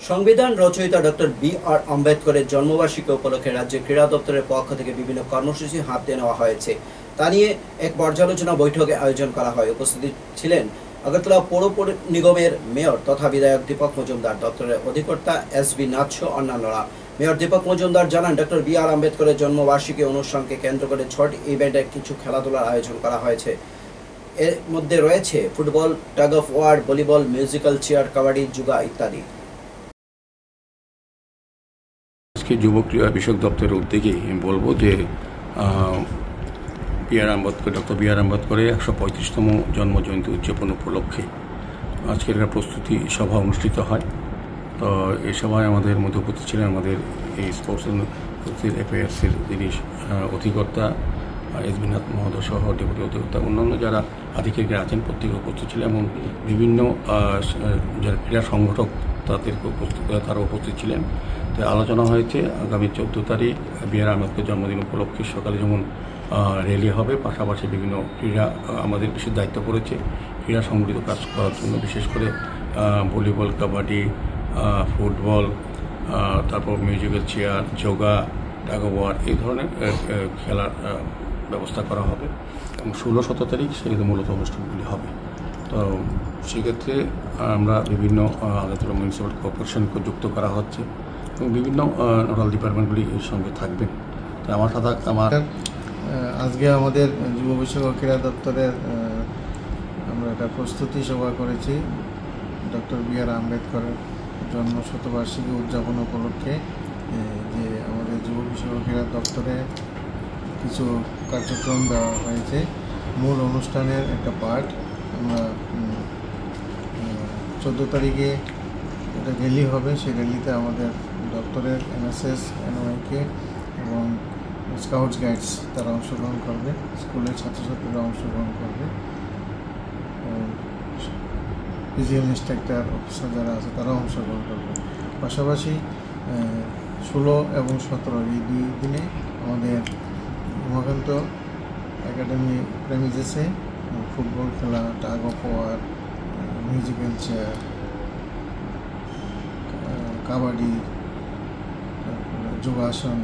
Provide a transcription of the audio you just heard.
সংবিধান রচয়িতা doctor B.R.. আম্বেদকরের জন্মবার্ষিকী উপলক্ষে রাজ্যের ক্রীড়া দপ্তরের পক্ষ থেকে বিভিন্ন কর্মসূচি হাতে নেওয়া হয়েছে। তা নিয়ে এক পর্যালোচনা বৈঠকের আয়োজন করা হয়। উপস্থিত ছিলেন আগরতলা পৌর নিগমের মেয়র তথা বিধায়ক দীপক মজুমদার, দপ্তরের অধিকর্তা এস.বি. নাথ সহ অন্যান্যরা। মেয়র দীপক মজুমদার জানান, ডক্টর বি.আর. আম্বেদকরের জন্মবার্ষিকী অনুষ্ঠানকে কেন্দ্র করে 6টি ইভেন্টে কিছু খেলাধুলার আয়োজন করা হয়েছে। এর মধ্যে রয়েছে football, tug of war, volleyball, musical chair, kabaddi, yoga ইত্যাদি। আজকে যুব ক্রীড়া বিষয়ক দপ্তরের উদ্যোগে আমি বলবো যে ডক্টর বি.আর. আম্বেদকরের 135তম জন্মজয়ন্তী উদযাপন উপলক্ষে আজকের একটা প্রস্তুতি সভা অনুষ্ঠিত হয়। তো এই সভায় আমাদের মধ্যে উপস্থিত ছিলেন আমাদের এই স্পোর্টস অ্যাফেয়ার্সের যিনি অধিকর্তা এস.বি. নাথ মহোদয় সহ ডেপুটি অধিকর্তা, অন্যান্য যারা আধিকারিকরা আছেন প্রত্যেকে উপস্থিত ছিলেন এবং বিভিন্ন যারা ক্রীড়া সংগঠক তারা উপস্থিত ছিলেন। তো আলোচনা হয়েছে আগামী 14 তারিখ বি.আর. আম্বেদকর জন্মদিন উপলক্ষে সকালে যেমন র্যালি হবে, পাশাপাশি বিভিন্ন ক্রীড়া আমাদের বিশেষ দায়িত্ব পড়েছে ক্রীড়া সংগঠিত কাজ করার জন্য, বিশেষ করে ভলিবল, কাবাডি, ফুটবল, তারপর musical chair, yoga, tug of war এই ধরনের খেলার ব্যবস্থা করা হবে এবং 16-17 তারিখ সেক্ষেত্রে মূলত অনুষ্ঠানগুলি হবে। তো সেক্ষেত্রে আমরা বিভিন্ন আগরতলা মিউনিসিপ্যাল কর্পোরেশনকে যুক্ত করা হচ্ছে এবং বিভিন্ন নোডাল ডিপার্টমেন্টগুলি এর সঙ্গে থাকবেন। তো আমার আজকে আমাদের যুব বিষয়ক ক্রীড়া দপ্তরের আমরা একটা প্রস্তুতি সভা করেছি ডক্টর বি.আর. আম্বেদকরের জন্মশতবার্ষিকী উদযাপন উপলক্ষে। যে আমাদের যুব বিষয়ক ক্রীড়া দপ্তরে কিছু কার্যক্রম দেওয়া হয়েছে। মূল অনুষ্ঠানের একটা পার্ট আমরা 14 তারিখে একটা র্যালি হবে, সেই র্যালিতে আমাদের দপ্তরের এনএসএস, এনওয়াইকে এবং স্কাউটস গাইডস তারা অংশগ্রহণ করবে, স্কুলের ছাত্রছাত্রীরা অংশগ্রহণ করবে, ফিজিক্যাল ইনস্ট্রাক্টর অফিসার যারা আছে তারাও অংশগ্রহণ করবে। পাশাপাশি 16 এবং 17 এই 2 দিনে আমাদের উমাকান্ত একাডেমি প্রেমিজেসে ফুটবল খেলা, tug of war, musical chair, kabaddi, যোগাসন